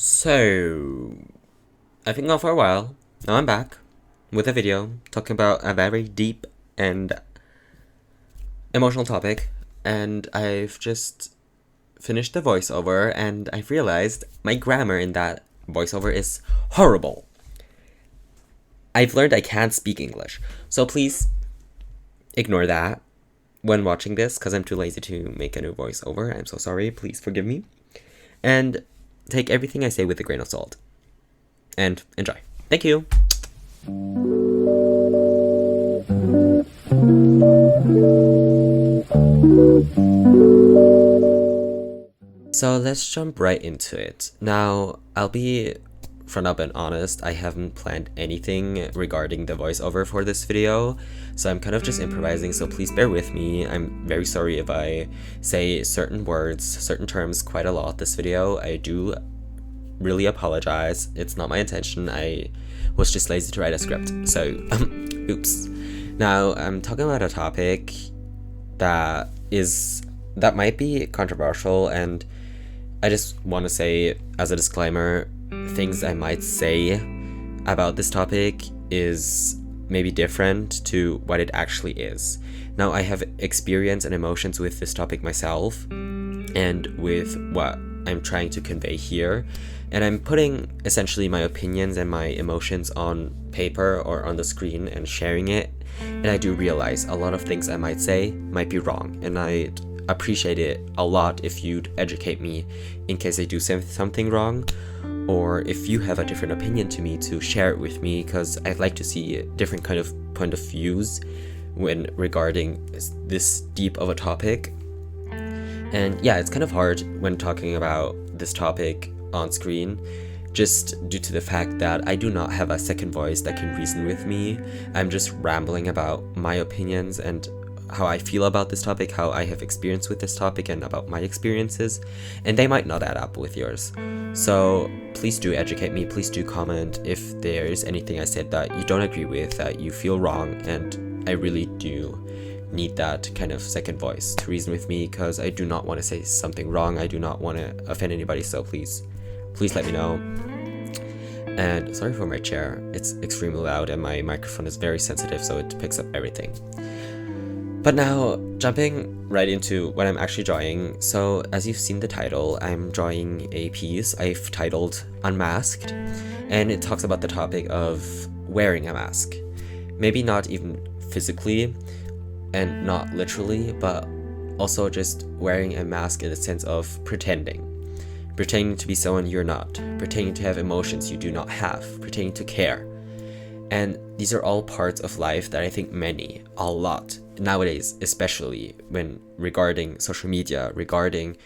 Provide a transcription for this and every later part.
So, I've been gone for a while. Now I'm back with a video talking about a very deep and emotional topic. And I've just finished the voiceover and I've realized my grammar in that voiceover is horrible. I've learned I can't speak English. So please ignore that when watching this because I'm too lazy to make a new voiceover. I'm so sorry. Please forgive me. And take everything I say with a grain of salt. And enjoy. Thank you. So let's jump right into it. Now, I'll be front up and honest, I haven't planned anything regarding the voiceover for this video, so I'm kind of just improvising, so please bear with me. I'm very sorry if I say certain words, certain terms quite a lot this video. I do really apologize. It's not my intention. I was just lazy to write a script, so oops. Now, I'm talking about a topic that might be controversial, and I just want to say as a disclaimer, things I might say about this topic is maybe different to what it actually is. Now, I have experience and emotions with this topic myself and with what I'm trying to convey here, and I'm putting essentially my opinions and my emotions on paper or on the screen and sharing it, and I do realize a lot of things I might say might be wrong, and I'd appreciate it a lot if you'd educate me in case I do something wrong, or if you have a different opinion to me, to share it with me, because I'd like to see different kind of point of views when regarding this deep of a topic. And yeah, it's kind of hard when talking about this topic on screen, just due to the fact that I do not have a second voice that can reason with me. I'm just rambling about my opinions and how I feel about this topic, how I have experience with this topic, and about my experiences, and they might not add up with yours. So please do educate me, please do comment if there is anything I said that you don't agree with, that you feel wrong, and I really do need that kind of second voice to reason with me, because I do not want to say something wrong, I do not want to offend anybody, so please let me know. And sorry for my chair, it's extremely loud and my microphone is very sensitive, so it picks up everything. But now, jumping right into what I'm actually drawing. So, as you've seen the title, I'm drawing a piece I've titled Unmasked, and it talks about the topic of wearing a mask. Maybe not even physically, and not literally, but also just wearing a mask in the sense of pretending to be someone you're not, pretending to have emotions you do not have, pretending to care. And these are all parts of life that I think a lot, nowadays, especially when regarding social media, regarding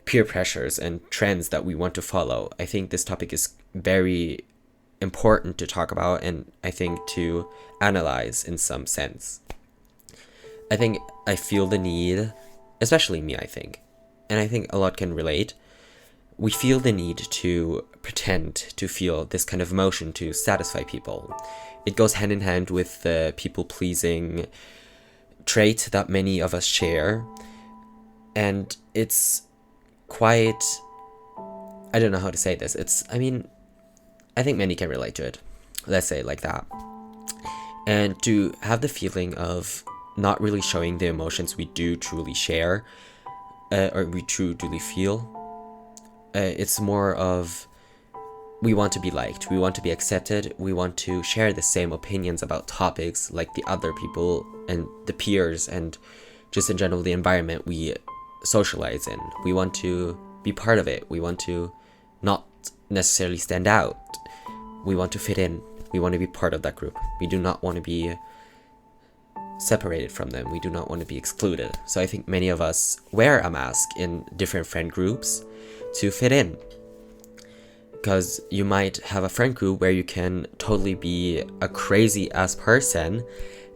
peer pressures and trends that we want to follow. I think this topic is very important to talk about, and I think to analyze in some sense. I think I feel the need, especially me, I think, and I think a lot can relate. We feel the need to pretend to feel this kind of emotion to satisfy people. It goes hand in hand with the people-pleasing trait that many of us share. And it's quite... I don't know how to say this. I think many can relate to it. Let's say it like that. And to have the feeling of not really showing the emotions we do truly share, or we truly feel, it's more of we want to be liked, we want to be accepted, we want to share the same opinions about topics like the other people and the peers and just in general the environment we socialize in. We want to be part of it, we want to not necessarily stand out, we want to fit in, we want to be part of that group. We do not want to be separated from them, we do not want to be excluded. So I think many of us wear a mask in different friend groups to fit in, because you might have a friend group where you can totally be a crazy ass person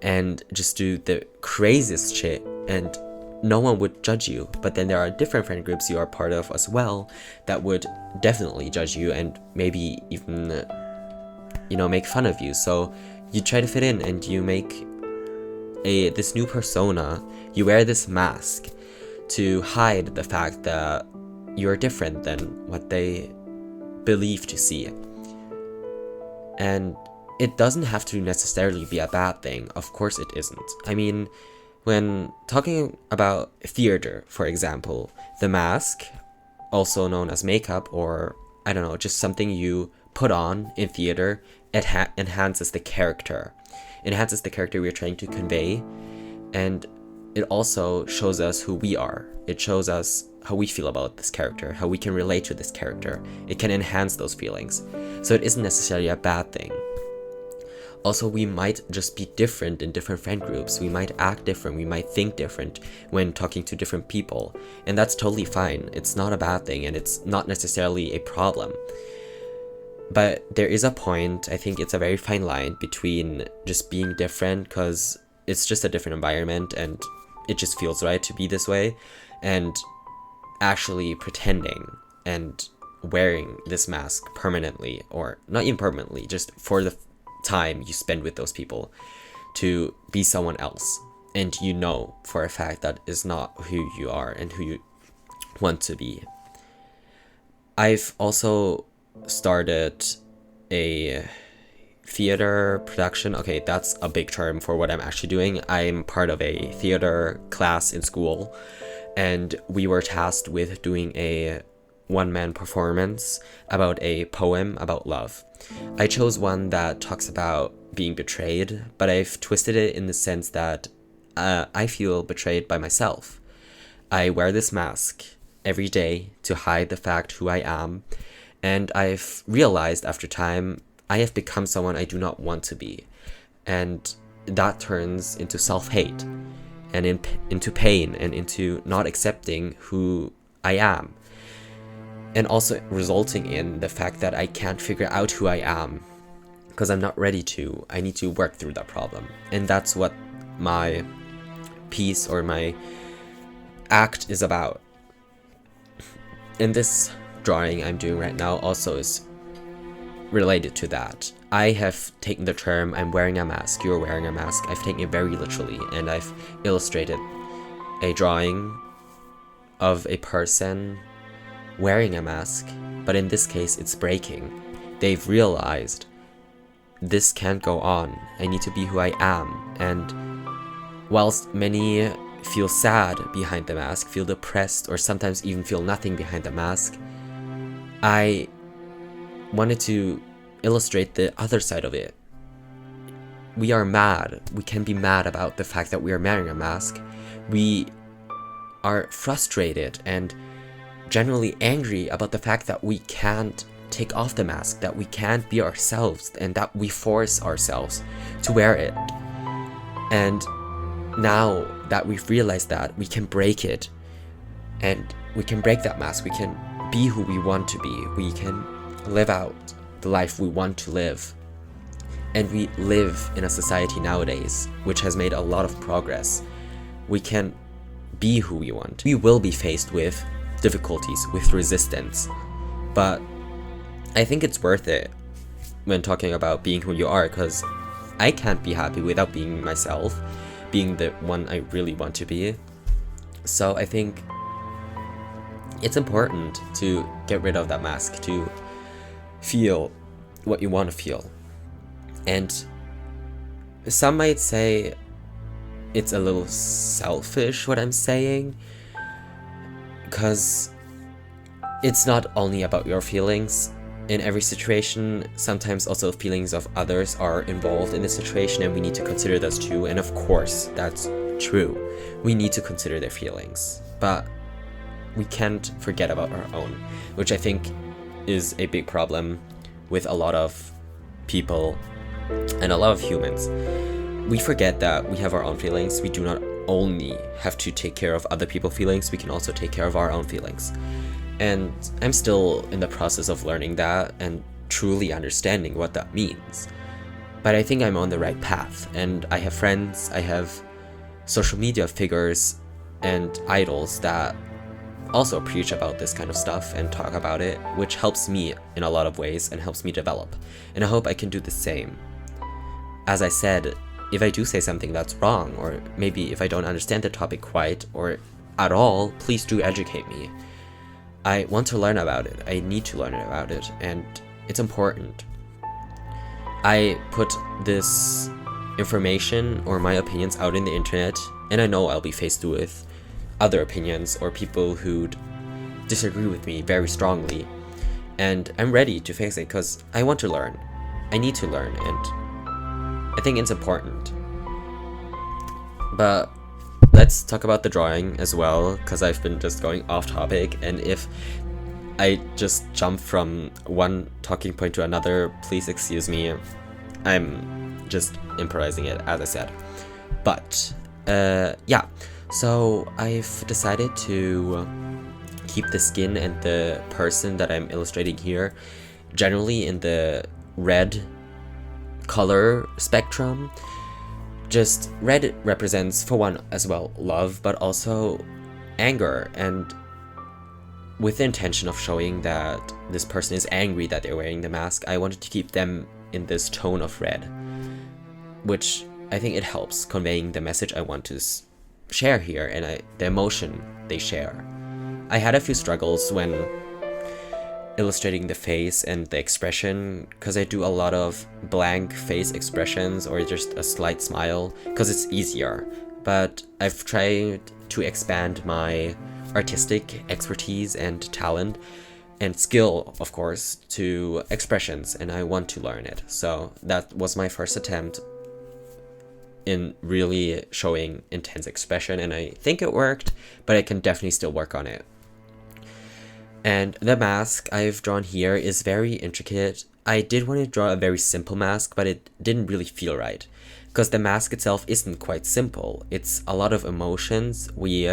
and just do the craziest shit and no one would judge you. But then there are different friend groups you are part of as well that would definitely judge you and maybe even make fun of you. So you try to fit in and you make this new persona, you wear this mask to hide the fact that you're different than what they believe to see. And it doesn't have to necessarily be a bad thing. Of course it isn't. I mean, when talking about theater, for example, the mask, also known as makeup, or I don't know, just something you put on in theater, it enhances the character. It enhances the character we're trying to convey, and it also shows us who we are. It shows us how we feel about this character, how we can relate to this character. It can enhance those feelings. So it isn't necessarily a bad thing. Also, we might just be different in different friend groups. We might act different. We might think different when talking to different people. And that's totally fine. It's not a bad thing, and it's not necessarily a problem. But there is a point, I think it's a very fine line between just being different because it's just a different environment and it just feels right to be this way, and actually pretending and wearing this mask permanently, or not even permanently, just for the time you spend with those people, to be someone else, and you know for a fact that is not who you are and who you want to be. I've also started a theater production. Okay, that's a big term for what I'm actually doing. I'm part of a theater class in school, and we were tasked with doing a one-man performance about a poem about love. I chose one that talks about being betrayed, but I've twisted it in the sense that I feel betrayed by myself. I wear this mask every day to hide the fact who I am, and I've realized after time I have become someone I do not want to be, and that turns into self-hate and into pain and into not accepting who I am, and also resulting in the fact that I can't figure out who I am because I'm not ready to. I need to work through that problem, and that's what my piece or my act is about. And this drawing I'm doing right now also is related to that. I have taken the term "I'm wearing a mask, you're wearing a mask," I've taken it very literally, and I've illustrated a drawing of a person wearing a mask, but in this case it's breaking. They've realized this can't go on. I need to be who I am. And whilst many feel sad behind the mask, feel depressed, or sometimes even feel nothing behind the mask, I wanted to illustrate the other side of it. We are mad. We can be mad about the fact that we are wearing a mask. We are frustrated and generally angry about the fact that we can't take off the mask, that we can't be ourselves, and that we force ourselves to wear it. And now that we've realized that, we can break it, and we can break that mask. We can be who we want to be. We can live out the life we want to live. And we live in a society nowadays which has made a lot of progress. We can be who we want. We will be faced with difficulties, with resistance, but I think it's worth it when talking about being who you are, because I can't be happy without being myself, being the one I really want to be. So I think it's important to get rid of that mask, to feel what you want to feel. And some might say it's a little selfish what I'm saying, because it's not only about your feelings. In every situation, sometimes also feelings of others are involved in the situation, and we need to consider those too. And of course, that's true. We need to consider their feelings, but we can't forget about our own, which I think is a big problem with a lot of people and a lot of humans. We forget that we have our own feelings. We do not only have to take care of other people's feelings, we can also take care of our own feelings. And I'm still in the process of learning that and truly understanding what that means. But I think I'm on the right path, and I have friends, I have social media figures and idols that also preach about this kind of stuff and talk about it, which helps me in a lot of ways and helps me develop. And I hope I can do the same. As I said, if I do say something that's wrong, or maybe if I don't understand the topic quite or at all, please do educate me. I want to learn about it. I need to learn about it, and it's important. I put this information or my opinions out in the internet, and I know I'll be faced with other opinions or people who'd disagree with me very strongly, and I'm ready to face it because I want to learn. I need to learn, and I think it's important. But let's talk about the drawing as well, because I've been just going off topic, and if I just jump from one talking point to another, please excuse me. I'm just improvising it, as I said. But yeah, so I've decided to keep the skin and the person that I'm illustrating here generally in the red color spectrum. Just red represents, for one, as well, love, but also anger, and with the intention of showing that this person is angry that they're wearing the mask, I wanted to keep them in this tone of red, which I think it helps conveying the message I want to share here, and the emotion they share. I had a few struggles when illustrating the face and the expression, because I do a lot of blank face expressions or just a slight smile because it's easier, but I've tried to expand my artistic expertise and talent and skill, of course, to expressions, and I want to learn it. So that was my first attempt in really showing intense expression, and I think it worked, but I can definitely still work on it. And the mask I've drawn here is very intricate. I did want to draw a very simple mask, but it didn't really feel right, because the mask itself isn't quite simple. It's a lot of emotions we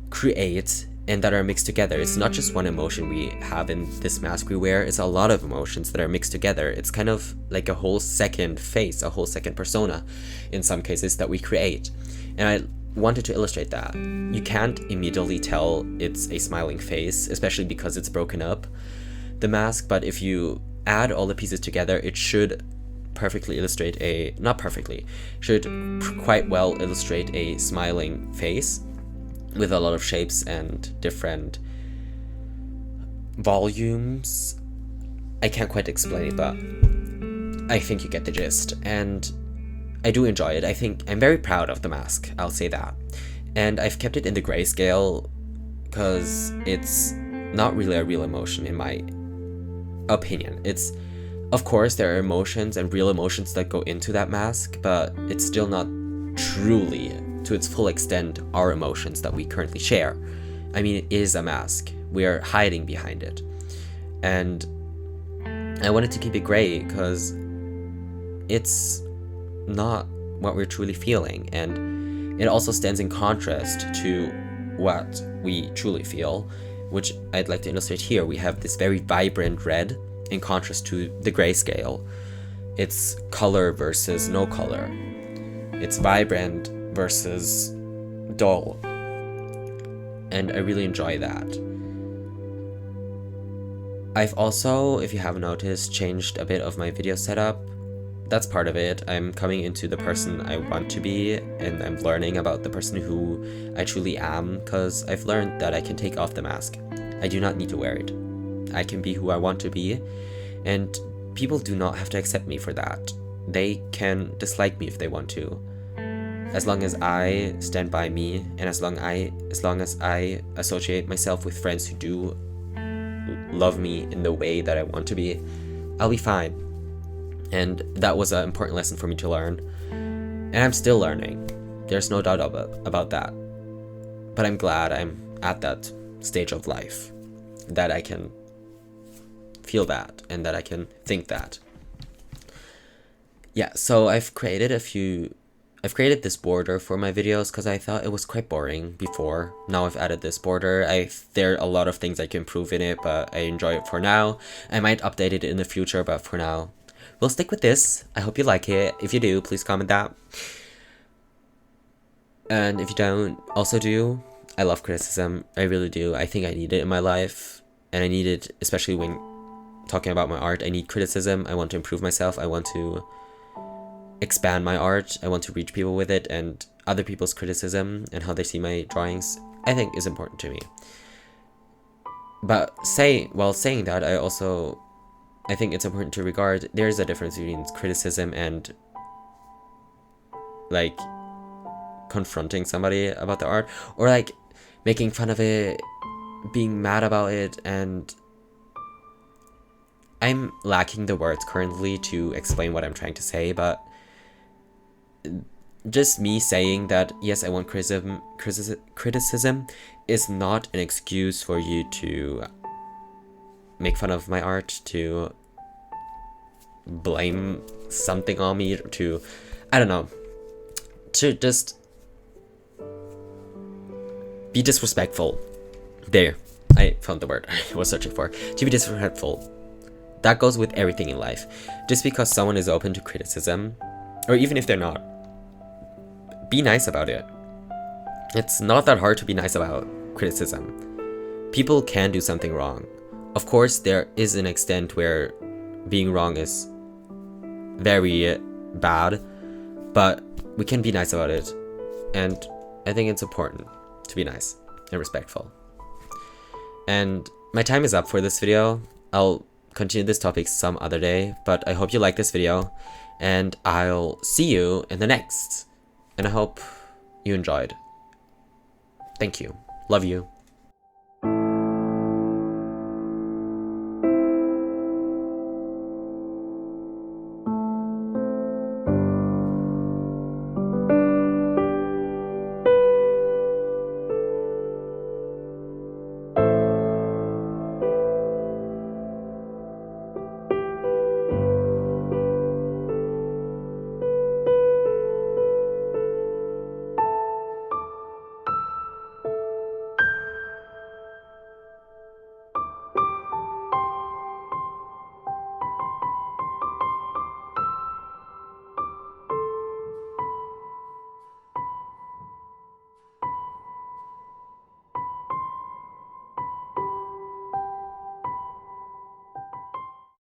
create and that are mixed together. It's not just one emotion we have in this mask we wear, it's a lot of emotions that are mixed together. It's kind of like a whole second face, a whole second persona in some cases that we create. And I wanted to illustrate that. You can't immediately tell it's a smiling face, especially because it's broken up, the mask, but if you add all the pieces together, it should perfectly illustrate not perfectly, should quite well illustrate a smiling face with a lot of shapes and different volumes. I can't quite explain it, but I think you get the gist, and I do enjoy it. I think I'm very proud of the mask, I'll say that. And I've kept it in the grayscale because it's not really a real emotion in my opinion. It's, of course, there are emotions and real emotions that go into that mask, but it's still not truly, to its full extent, our emotions that we currently share. I mean, it is a mask. We are hiding behind it. And I wanted to keep it gray because it's not what we're truly feeling, and it also stands in contrast to what we truly feel, which I'd like to illustrate here. We have this very vibrant red in contrast to the grayscale. It's color versus no color. It's vibrant versus dull, and I really enjoy that. I've also, if you haven't noticed, changed a bit of my video setup. That's part of it. I'm coming into the person I want to be, and I'm learning about the person who I truly am, because I've learned that I can take off the mask. I do not need to wear it. I can be who I want to be, and people do not have to accept me for that. They can dislike me if they want to. As long as I stand by me, and as long as I associate myself with friends who do love me in the way that I want to be, I'll be fine. And that was an important lesson for me to learn. And I'm still learning. There's no doubt about that. But I'm glad I'm at that stage of life, that I can feel that and that I can think that. Yeah, so I've created this border for my videos because I thought it was quite boring before. Now I've added this border. There are a lot of things I can improve in it, but I enjoy it for now. I might update it in the future, but for now, we'll stick with this. I hope you like it. If you do, please comment that. And if you don't, also do. I love criticism. I really do. I think I need it in my life. And I need it, especially when talking about my art. I need criticism. I want to improve myself. I want to expand my art. I want to reach people with it, and other people's criticism and how they see my drawings, I think, is important to me. But while saying that, I think it's important to regard there's a difference between criticism and like confronting somebody about the art, or like making fun of it, being mad about it. And I'm lacking the words currently to explain what I'm trying to say, but just me saying that yes, I want criticism is not an excuse for you to make fun of my art, to blame something on me, to, I don't know, to just be disrespectful. There, I found the word I was searching for. To be disrespectful. That goes with everything in life. Just because someone is open to criticism, or even if they're not, be nice about it. It's not that hard to be nice about criticism. People can do something wrong. Of course, there is an extent where being wrong is very bad, but we can be nice about it. And I think it's important to be nice and respectful. And my time is up for this video. I'll continue this topic some other day, but I hope you like this video, and I'll see you in the next. And I hope you enjoyed. Thank you. Love you.